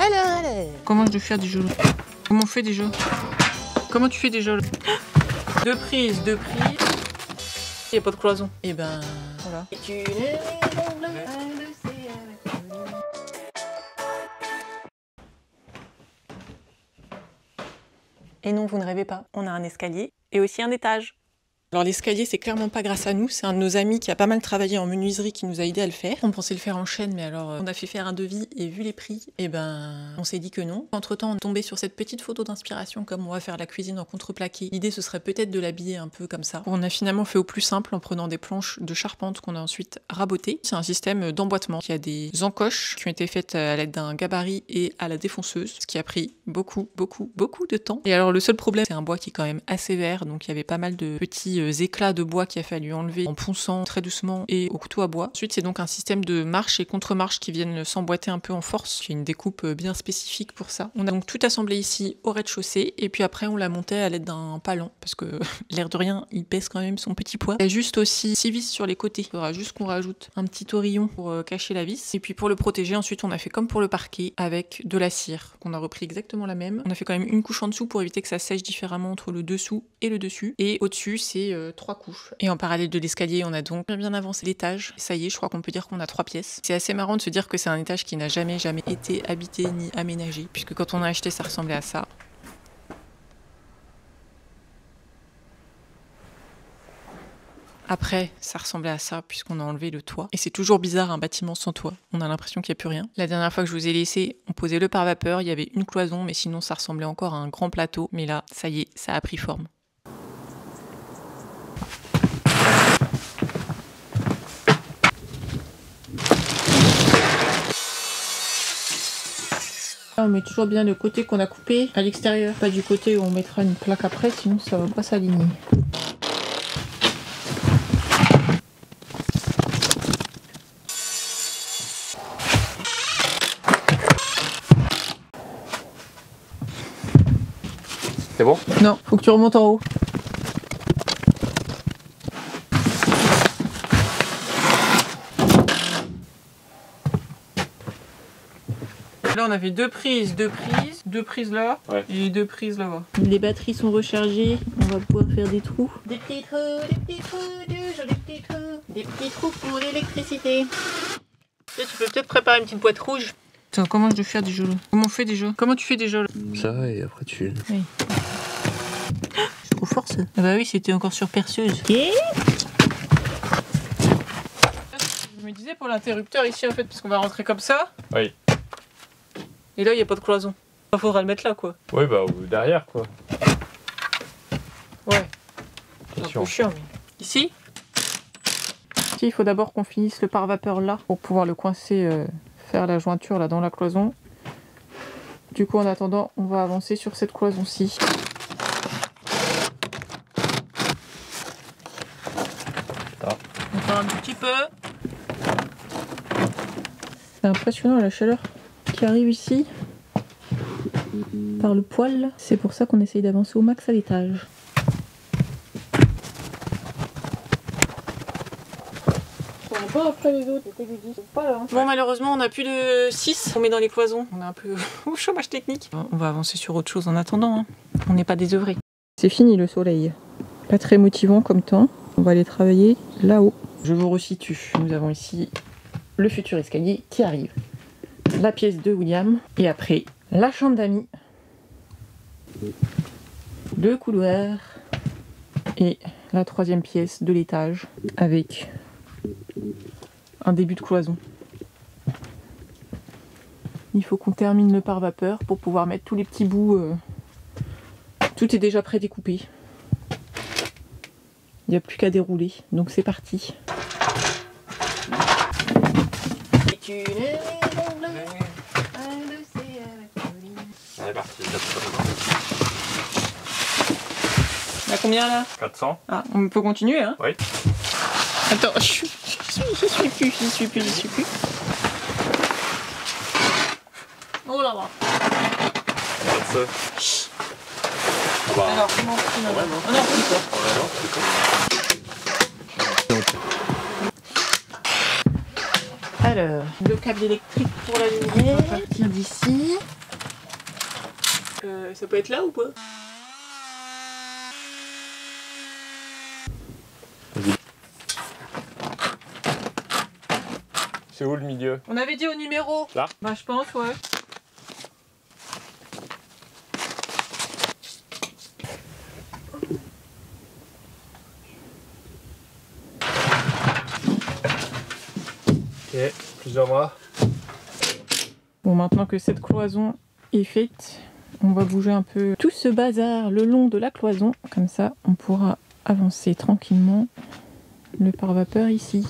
Alors. Comment je dois faire déjà? Comment on fait déjà? Comment tu fais déjà? Deux prises. Il n'y a pas de cloison. Et ben voilà. Et non, vous ne rêvez pas, on a un escalier et aussi un étage. Alors l'escalier, c'est clairement pas grâce à nous, c'est un de nos amis qui a pas mal travaillé en menuiserie qui nous a aidé à le faire. On pensait le faire en chaîne, mais alors on a fait faire un devis et vu les prix, et ben on s'est dit que non. Entre temps, on est tombé sur cette petite photo d'inspiration, comme on va faire la cuisine en contreplaqué. L'idée, ce serait peut-être de l'habiller un peu comme ça. On a finalement fait au plus simple en prenant des planches de charpente qu'on a ensuite rabotées. C'est un système d'emboîtement qui a des encoches qui ont été faites à l'aide d'un gabarit et à la défonceuse, ce qui a pris beaucoup de temps. Et alors le seul problème, c'est un bois qui est quand même assez vert, donc il y avait pas mal de petits éclats de bois qu'il a fallu enlever en ponçant très doucement et au couteau à bois. Ensuite, c'est donc un système de marche et contre-marche qui viennent s'emboîter un peu en force. Il y a une découpe bien spécifique pour ça. On a donc tout assemblé ici au rez-de-chaussée et puis après on l'a monté à l'aide d'un palan parce que l'air de rien, il pèse quand même son petit poids. Il y a juste aussi 6 vis sur les côtés. Il faudra juste qu'on rajoute un petit torillon pour cacher la vis. Et puis pour le protéger, ensuite on a fait comme pour le parquet avec de la cire qu'on a repris exactement la même. On a fait quand même une couche en dessous pour éviter que ça sèche différemment entre le dessous et le dessus. Et au-dessus, c'est 3 couches. Et en parallèle de l'escalier, on a donc bien avancé l'étage. Ça y est, je crois qu'on peut dire qu'on a 3 pièces. C'est assez marrant de se dire que c'est un étage qui n'a jamais été habité ni aménagé, puisque quand on a acheté, ça ressemblait à ça. Après, ça ressemblait à ça puisqu'on a enlevé le toit. Et c'est toujours bizarre un bâtiment sans toit. On a l'impression qu'il n'y a plus rien. La dernière fois que je vous ai laissé, on posait le pare-vapeur, il y avait une cloison, mais sinon ça ressemblait encore à un grand plateau. Mais là, ça y est, ça a pris forme. On met toujours bien le côté qu'on a coupé à l'extérieur, pas du côté où on mettra une plaque après, sinon ça va pas s'aligner. C'est bon? Non, faut que tu remontes en haut. Là, on avait deux prises là, ouais. Et 2 prises là-bas. Les batteries sont rechargées, on va pouvoir faire des trous. Des petits trous, des petits trous pour l'électricité. Tu peux peut-être préparer une petite boîte rouge. Attends, comment je dois faire déjà là? Comment on fait déjà? Comment tu fais déjà là? Ça, et après tu... Oui. C'est trop fort ça. Ah bah oui, c'était encore sur perceuse. Okay. Je me disais pour l'interrupteur ici en fait, parce qu'on va rentrer comme ça. Oui. Et là, il n'y a pas de cloison. Il faudra le mettre là, quoi. Oui, bah derrière, quoi. Ouais. C'est un peu chiant, mais... Ici, il faut d'abord qu'on finisse le pare-vapeur là, pour pouvoir le coincer, faire la jointure là dans la cloison. Du coup, en attendant, on va avancer sur cette cloison-ci. Encore un petit peu. C'est impressionnant la chaleur qui arrive ici par le poêle. C'est pour ça qu'on essaye d'avancer au max à l'étage. On va pas après les autres, pas là. Bon, malheureusement, on n'a plus de 6. On met dans les cloisons. On est un peu au chômage technique. On va avancer sur autre chose en attendant. Hein. On n'est pas désœuvrés. C'est fini le soleil. Pas très motivant comme temps. On va aller travailler là-haut. Je vous resitue. Nous avons ici le futur escalier qui arrive. La pièce de William. Et après, la chambre d'amis. Le couloir. Et la 3e pièce de l'étage. Avec un début de cloison. Il faut qu'on termine le pare-vapeur pour pouvoir mettre tous les petits bouts. Tout est déjà pré-découpé. Il n'y a plus qu'à dérouler. Donc c'est parti. On est parti. On a combien là? 400. Ah, on peut continuer hein? Oui. Attends, j'y suis plus. Oh là là. Ah bah. Alors, comment on fait là? Oh non, c'est pas. Alors, le câble électrique pour la lumière. On va partir d'ici. Ça peut être là ou pas? C'est où le milieu? On avait dit au numéro. Là? Bah je pense, ouais. Ok, plusieurs bras. Bon, maintenant que cette cloison est faite, on va bouger un peu tout ce bazar le long de la cloison. Comme ça, on pourra avancer tranquillement le pare-vapeur ici.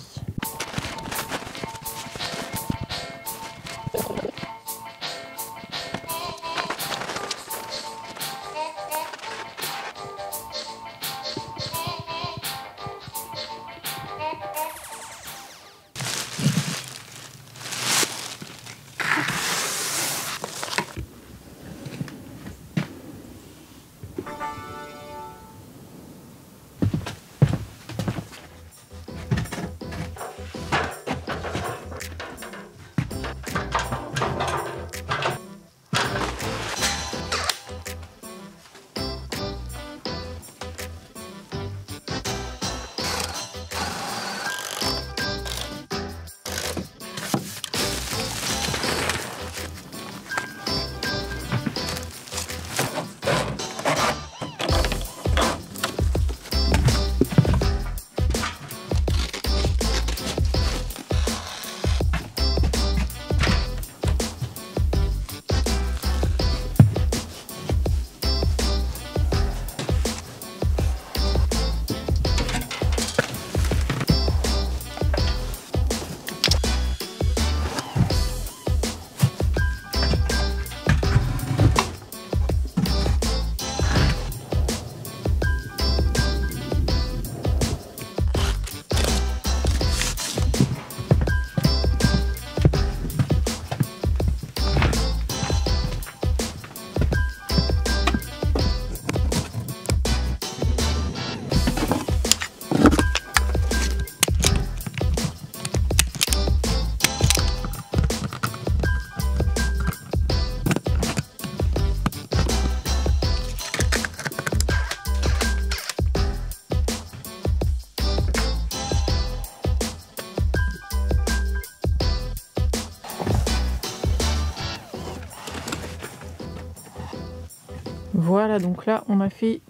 Voilà, donc là on a fait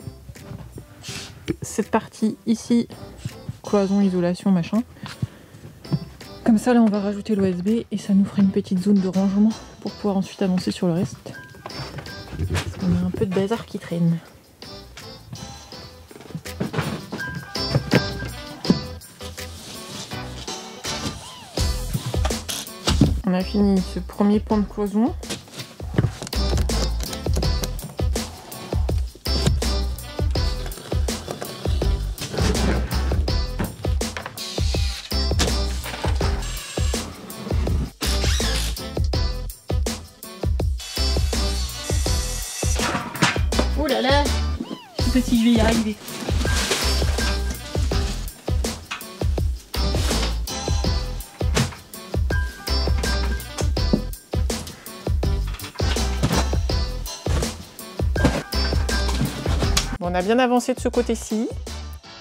cette partie ici, cloison, isolation, machin. Comme ça là on va rajouter l'OSB et ça nous fera une petite zone de rangement pour pouvoir ensuite avancer sur le reste. Parce qu'on a un peu de bazar qui traîne. On a fini ce premier pan de cloison. Oh là là, je sais pas si je vais y arriver. Bon, on a bien avancé de ce côté-ci.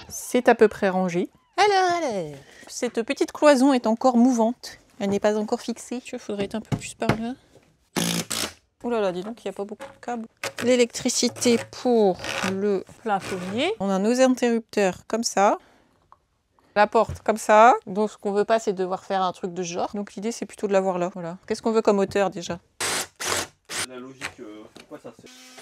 C'est à peu près rangé. Alors, cette petite cloison est encore mouvante. Elle n'est pas encore fixée. Il faudrait être un peu plus par là. Oh là là, dis donc, il n'y a pas beaucoup de câbles. L'électricité pour le plafonnier. On a nos interrupteurs comme ça. La porte comme ça. Donc ce qu'on veut pas, c'est devoir faire un truc de ce genre. Donc l'idée, c'est plutôt de l'avoir là. Voilà. Qu'est-ce qu'on veut comme hauteur déjà? La logique, pourquoi ça c'est...